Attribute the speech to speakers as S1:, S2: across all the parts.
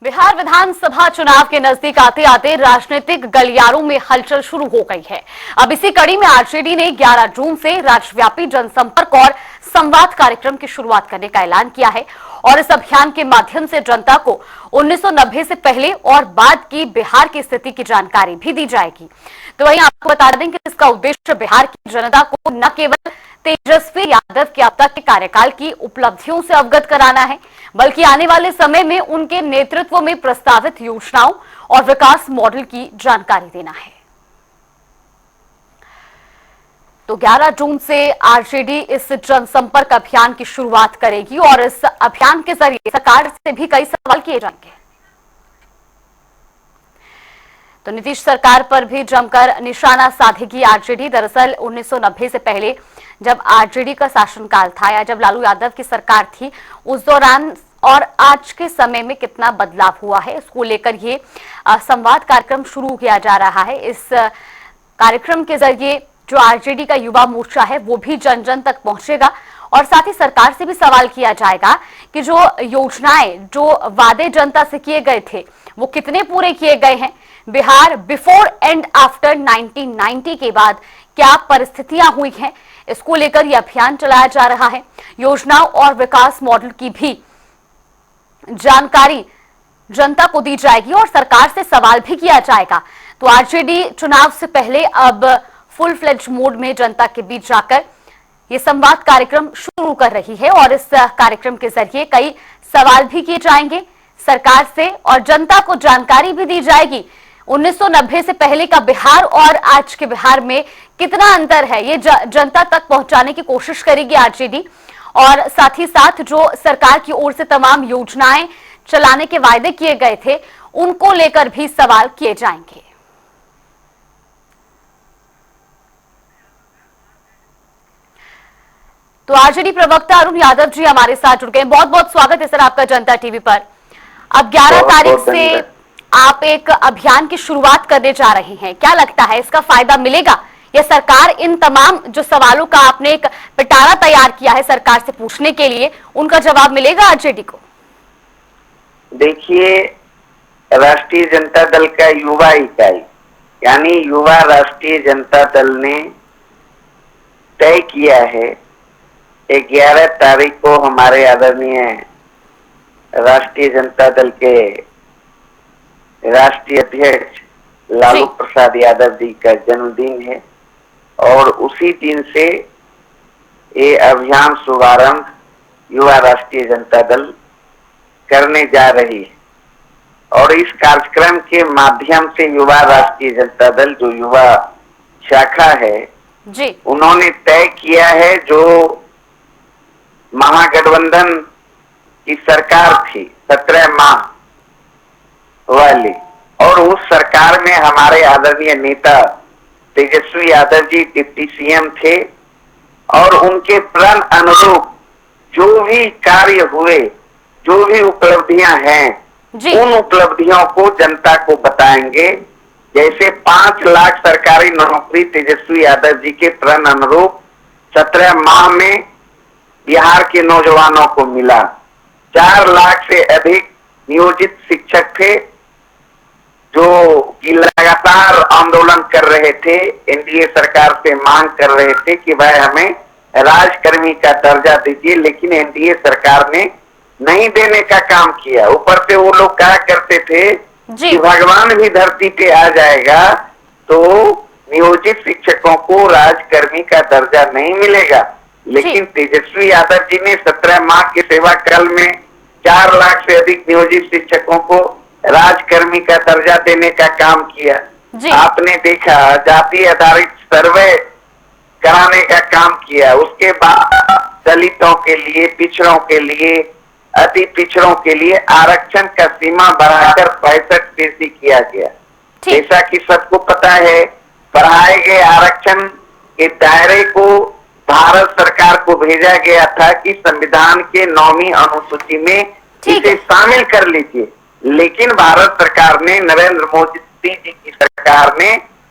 S1: बिहार विधानसभा चुनाव के नजदीक आते आते राजनीतिक गलियारों में हलचल शुरू हो गई है। अब इसी कड़ी में आरजेडी ने 11 जून से राज्यव्यापी जनसंपर्क और संवाद कार्यक्रम की शुरुआत करने का ऐलान किया है और इस अभियान के माध्यम से जनता को 1990 से पहले और बाद की बिहार की स्थिति की जानकारी भी दी जाएगी। तो वहीं आपको बता दें कि इसका उद्देश्य बिहार की जनता को न केवल तेजस्वी यादव के अब तक के कार्यकाल की उपलब्धियों से अवगत कराना है, बल्कि आने वाले समय में उनके नेतृत्व में प्रस्तावित योजनाओं और विकास मॉडल की जानकारी देना है। तो 11 जून से आरजेडी इस जनसंपर्क अभियान की शुरुआत करेगी और इस अभियान के जरिए सरकार से भी कई सवाल किए जाएंगे। तो नीतीश सरकार पर भी जमकर निशाना साधेगी आरजेडी। दरअसल 1990 से पहले जब आरजेडी का शासनकाल था या जब लालू यादव की सरकार थी, उस दौरान और आज के समय में कितना बदलाव हुआ है, इसको लेकर ये संवाद कार्यक्रम शुरू किया जा रहा है। इस कार्यक्रम के जरिए जो आरजेडी का युवा मोर्चा है वो भी जन जन तक पहुंचेगा और साथ ही सरकार से भी सवाल किया जाएगा कि जो योजनाएं, जो वादे जनता से किए गए थे वो कितने पूरे किए गए हैं। बिहार बिफोर एंड आफ्टर 1990 के बाद क्या परिस्थितियां हुई हैं, इसको लेकर यह अभियान चलाया जा रहा है। योजनाओं और विकास मॉडल की भी जानकारी जनता को दी जाएगी और सरकार से सवाल भी किया जाएगा। तो आरजेडी चुनाव से पहले अब फुल फ्लेज मोड में जनता के बीच जाकर ये संवाद कार्यक्रम शुरू कर रही है और इस कार्यक्रम के जरिए कई सवाल भी किए जाएंगे सरकार से और जनता को जानकारी भी दी जाएगी। 1990 से पहले का बिहार और आज के बिहार में कितना अंतर है, ये जनता तक पहुंचाने की कोशिश करेगी आरजेडी और साथ ही साथ जो सरकार की ओर से तमाम योजनाएं चलाने के वायदे किए गए थे उनको लेकर भी सवाल किए जाएंगे। तो आरजेडी प्रवक्ता अरुण यादव जी हमारे साथ जुड़ गए। बहुत बहुत स्वागत है सर आपका जनता टीवी पर। अब 11 तारीख से आप एक अभियान की शुरुआत करने जा रहे हैं, क्या लगता है इसका फायदा मिलेगा या सरकार इन तमाम जो सवालों का आपने एक पिटारा तैयार किया है सरकार से पूछने के लिए, उनका जवाब मिलेगा आरजेडी को?
S2: देखिए, राष्ट्रीय जनता दल का युवा इकाई यानी युवा राष्ट्रीय जनता दल ने तय किया है 11 तारीख को हमारे आदरणीय राष्ट्रीय जनता दल के राष्ट्रीय अध्यक्ष लालू प्रसाद यादव जी का जन्मदिन है और उसी दिन से ये अभियान शुभारंभ युवा राष्ट्रीय जनता दल करने जा रही है और इस कार्यक्रम के माध्यम से युवा राष्ट्रीय जनता दल जो युवा शाखा है
S1: जी,
S2: उन्होंने तय किया है जो महागठबंधन की सरकार थी 17 माह वाली, और उस सरकार में हमारे आदरणीय नेता तेजस्वी यादव जी डिप्टी सीएम थे और उनके प्रण अनुरूप जो भी कार्य हुए, जो भी उपलब्धियां हैं, उन उपलब्धियों को जनता को बताएंगे। जैसे 5 लाख सरकारी नौकरी तेजस्वी यादव जी के प्रण अनुरूप 17 माह में बिहार के नौजवानों को मिला। 4 लाख से अधिक नियोजित शिक्षक थे जो कि लगातार आंदोलन कर रहे थे, एनडीए सरकार से मांग कर रहे थे कि भाई हमें राजकर्मी का दर्जा दीजिए, लेकिन एनडीए सरकार ने नहीं देने का काम किया। ऊपर से वो लोग कहा करते थे कि भगवान भी धरती पे आ जाएगा तो नियोजित शिक्षकों को राजकर्मी का दर्जा नहीं मिलेगा, लेकिन तेजस्वी यादव जी ने 17 माह के सेवा काल में 4 लाख से अधिक नियोजित शिक्षकों को राजकर्मी का दर्जा देने का काम किया। आपने देखा जाति आधारित सर्वे कराने का काम किया। उसके बाद दलितों के लिए, पिछड़ों के लिए, अति पिछड़ों के लिए आरक्षण का सीमा बढ़ाकर 65% किया गया। जैसा कि सबको पता है, बढ़ाए गए आरक्षण के दायरे को भारत सरकार को भेजा गया था कि संविधान के 9वीं अनुसूची में इसे शामिल कर लीजिए, लेकिन भारत सरकार ने, नरेंद्र मोदी जी की सरकार ने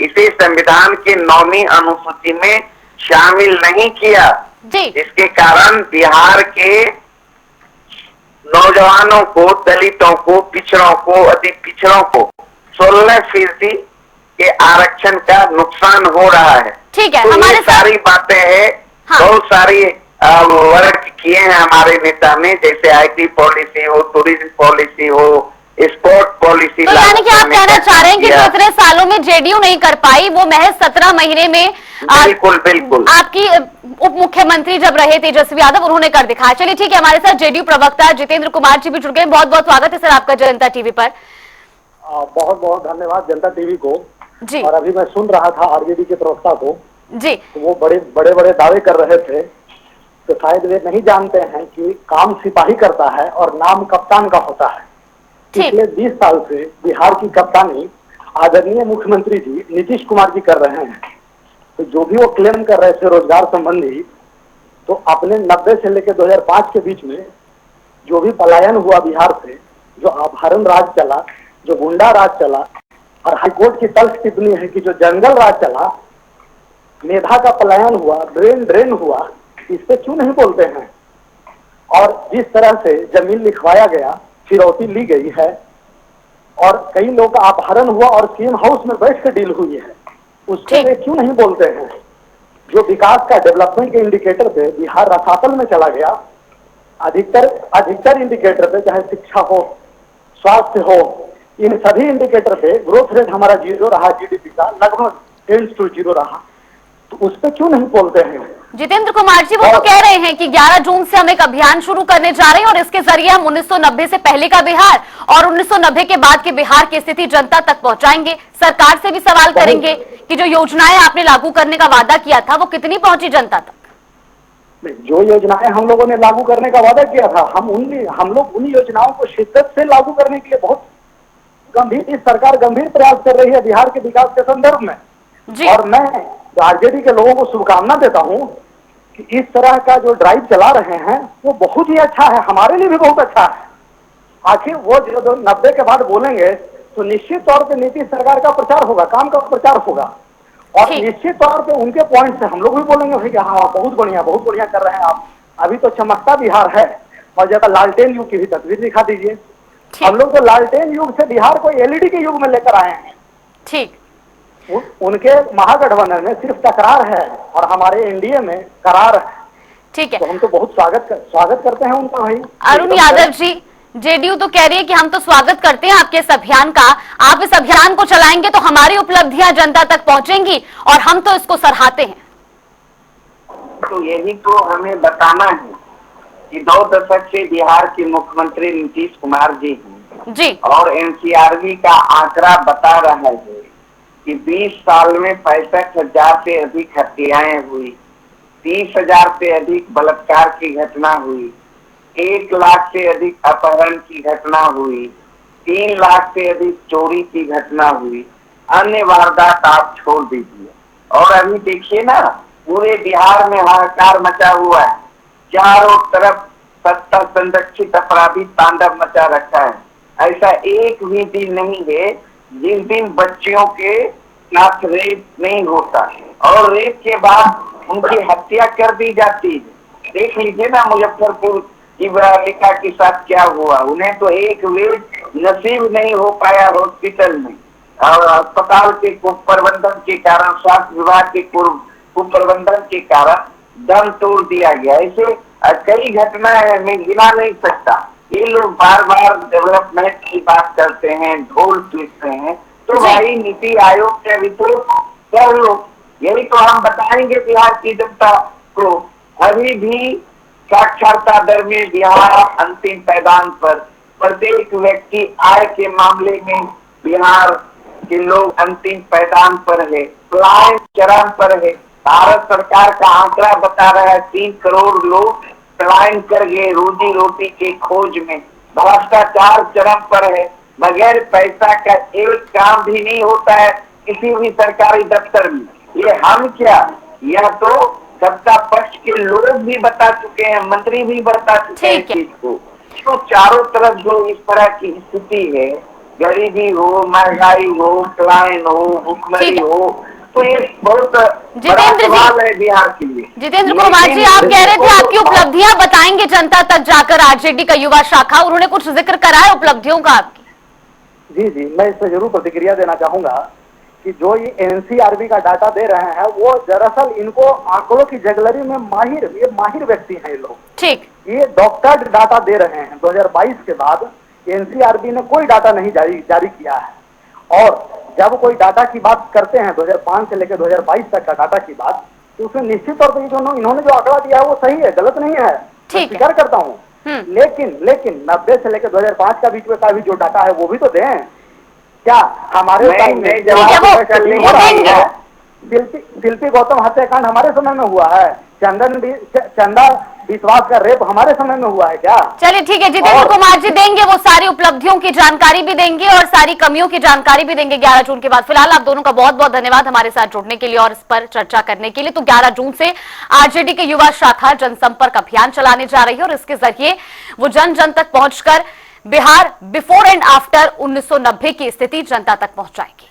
S2: इसे संविधान के 9वीं अनुसूची में शामिल नहीं किया, जिसके कारण बिहार के नौजवानों को, दलितों को, पिछड़ों को, अति पिछड़ों को 16% के आरक्षण का नुकसान हो रहा है।
S1: ठीक है,
S2: तो
S1: हमारे
S2: ये
S1: साथ
S2: सारी बातें हैं।
S1: हाँ।
S2: बहुत सारी वर्क किए हैं हमारे नेता ने, जैसे आईटी पॉलिसी हो, टूरिज्म पॉलिसी हो, स्पोर्ट पॉलिसी
S1: तो यानी कि आप कहना चाह रहे हैं कि जो इतने सालों में जेडीयू नहीं कर पाई वो महज 17 महीने में
S2: बिल्कुल बिल्कुल
S1: आपकी उप मुख्यमंत्री जब रहे तेजस्वी यादव उन्होंने कर दिखाया। चलिए ठीक है, हमारे साथ जेडीयू प्रवक्ता जितेंद्र कुमार जी भी जुड़ गए। बहुत बहुत स्वागत है सर आपका जनता टीवी पर।
S3: बहुत बहुत धन्यवाद जनता टीवी को।
S1: जी
S3: और अभी मैं सुन रहा था आरजेडी के प्रवक्ता को,
S1: जी
S3: तो वो बड़े बड़े बड़े दावे कर रहे थे। तो शायद वे नहीं जानते हैं कि काम सिपाही करता है और नाम कप्तान का होता है। पिछले 20 साल से बिहार की कप्तानी आदरणीय मुख्यमंत्री जी नीतीश कुमार जी कर रहे हैं। तो जो भी वो क्लेम कर रहे थे रोजगार संबंधी, तो अपने 90 से लेकर 2005 के बीच में जो भी पलायन हुआ बिहार से, जो अपहरण राज चला, जो गुंडा राज चला, और हाईकोर्ट की तल्ख टिप्पणी है कि जो जंगल राज चला, मेधा का पलायन हुआ, ब्रेन ड्रेन हुआ, इस पे क्यों नहीं बोलते हैं? और जिस तरह से जमीन लिखवाया गया, फिरौती ली गई है, और कई लोग का अपहरण हुआ और सीएम हाउस में बैठ कर डील हुई है, उसके वे क्यों नहीं बोलते हैं? जो विकास का, डेवलपमेंट के इंडिकेटर पे बिहार रसातल में चला गया, अधिकतर इंडिकेटर पे, चाहे शिक्षा हो, स्वास्थ्य हो, इन सभी इंडिकेटर पे ग्रोथ रेट हमारा 0 रहा, जीडीपी का लगभग 10-0 रहा। तो उस पर क्यों नहीं बोलते हैं?
S1: जितेंद्र कुमार जी, वो तो कह रहे हैं कि 11 जून से हम एक अभियान शुरू करने जा रहे हैं और इसके जरिए हम 1990 से पहले का बिहार और 1990 के बाद के बिहार की स्थिति जनता तक पहुंचाएंगे। सरकार से भी सवाल करेंगे कि जो योजनाएं आपने लागू करने का वादा किया था वो कितनी पहुंची जनता तक।
S3: जो योजनाएं हम लोगों ने लागू करने का वादा किया था, हम लोग उन योजनाओं को शिद्दत से लागू करने के लिए बहुत इस सरकार गंभीर प्रयास कर रही है बिहार के विकास के संदर्भ में। और मैं आरजेडी के लोगों को शुभकामना देता हूं कि इस तरह का जो ड्राइव चला रहे हैं वो बहुत ही अच्छा है, हमारे लिए भी बहुत अच्छा है। आखिर वो जो 90 के बाद बोलेंगे तो निश्चित तौर पे नीतीश सरकार का प्रचार होगा, काम का प्रचार होगा, और निश्चित तौर पे उनके पॉइंट से हम लोग भी बोलेंगे भाई कि हाँ बहुत बढ़िया कर रहे हैं आप। अभी तो चमकता बिहार है। और जगह लालटेन युग की भी तस्वीर दिखा दीजिए। हम लोग तो लालटेन युग से बिहार को एलईडी के युग में लेकर आए हैं।
S1: ठीक,
S3: उनके महागठबंधन में सिर्फ तकरार है और हमारे एनडीए में करार है।
S1: ठीक है,
S3: तो हम तो बहुत स्वागत करते हैं उनका। भाई
S1: अरुण यादव जी, जेडीयू तो कह रही है कि हम तो स्वागत करते हैं आपके इस अभियान का, आप इस अभियान को चलाएंगे तो हमारी उपलब्धियां जनता तक पहुंचेंगी और हम तो इसको सराहते हैं।
S2: तो यही तो हमें बताना है कि 2 दशक से बिहार के मुख्यमंत्री नीतीश कुमार जी हैं
S1: जी, और
S2: एनसीआरबी का आंकड़ा बता रहा है कि 20 साल में 65,000 से अधिक हत्याएं हुई, 30,000 से अधिक बलात्कार की घटना हुई, 1 लाख से अधिक अपहरण की घटना हुई, 3 लाख से अधिक चोरी की घटना हुई। अन्य वारदात आप छोड़ दीजिए। और अभी देखिए ना, पूरे बिहार में हाहाकार मचा हुआ है। चारों तरफ सत्ता संरक्षित अपराधी तांडव मचा रखा है। ऐसा एक भी दिन नहीं है जिस दिन बच्चियों के साथ रेप नहीं होता, और रेप के बाद उनकी हत्या कर दी जाती है। देख लीजिए ना मुजफ्फरपुर की बालिका के साथ क्या हुआ। उन्हें तो एक बेड नसीब नहीं हो पाया हॉस्पिटल में, और अस्पताल के कुप्रबंधन के कारण, स्वास्थ्य विभाग के कुप्रबंधन के कारण दम तोड़ दिया गया। ऐसे कई घटनाएं मैं गिना नहीं सकता। ये लोग बार बार डेवलपमेंट की बात करते हैं, ढोल पीटते हैं। तो भाई नीति आयोग के रिपोर्ट कर लो। यही तो हम बताएंगे बिहार की जनता को। अभी भी साक्षरता दर में बिहार अंतिम पैदान पर, प्रत्येक व्यक्ति आय के मामले में बिहार के लोग अंतिम पैदान पर है, पलायन चरम पर है। भारत सरकार का आंकड़ा बता रहा है 3 करोड़ लोग पलायन कर गए रोजी रोटी के खोज में। भ्रष्टाचार चरम पर है, बगैर पैसा का एक काम भी नहीं होता है किसी भी सरकारी दफ्तर में। ये हम क्या, यह तो सत्ता पक्ष के लोग भी बता चुके हैं, मंत्री भी बता चुके हैं इस चीज को। तो चारों तरफ जो इस तरह की स्थिति है, गरीबी हो, महंगाई हो, पलायन हो, भुखमरी हो, तो ये बहुत बड़ा
S1: जितेंद्र जी।
S2: सवाल है बिहार के लिए।
S1: जितेंद्र कुमार जी, आप कह रहे थे आपकी उपलब्धियां बताएंगे जनता तक जाकर, आरजेडी का युवा शाखा, उन्होंने कुछ जिक्र करा है उपलब्धियों का आपकी?
S3: जी जी, मैं इस पर जरूर प्रतिक्रिया देना चाहूंगा कि जो ये एनसीआरबी का डाटा दे रहे हैं वो दरअसल इनको आंकड़ों की जगलरी में ये माहिर व्यक्ति हैं ये लोग।
S1: ठीक।
S3: ये डॉक्टर्ड डाटा दे रहे हैं। 2022 के बाद एनसीआरबी ने कोई डाटा नहीं जारी किया है। और जब कोई डाटा की बात करते हैं 2005 से लेकर 2022 तक का डाटा की बात, तो उसमें निश्चित तौर पर इन्होंने जो आंकड़ा दिया है वो सही है, गलत नहीं है,
S1: ठीक है।
S3: स्वीकार करता हूँ। लेकिन 90 से लेकर 2005 का बीच में का भी जो डाटा है वो भी तो दें। क्या हमारे शिल्पी गौतम हत्याकांड हमारे समय में हुआ है? चंदा विश्वास का रेप हमारे समय में हुआ है क्या?
S1: चलिए ठीक है, जितेंद्र कुमार जी देंगे वो सारी उपलब्धियों की जानकारी भी देंगे और सारी कमियों की जानकारी भी देंगे 11 जून के बाद। फिलहाल आप दोनों का बहुत बहुत धन्यवाद हमारे साथ जुड़ने के लिए और इस पर चर्चा करने के लिए। तो 11 जून से आरजेडी के युवा शाखा जनसंपर्क अभियान चलाने जा रही है और इसके जरिए वो जन जन तक पहुंचकर बिहार बिफोर एंड आफ्टर 1990 की स्थिति जनता तक पहुंचाएगी।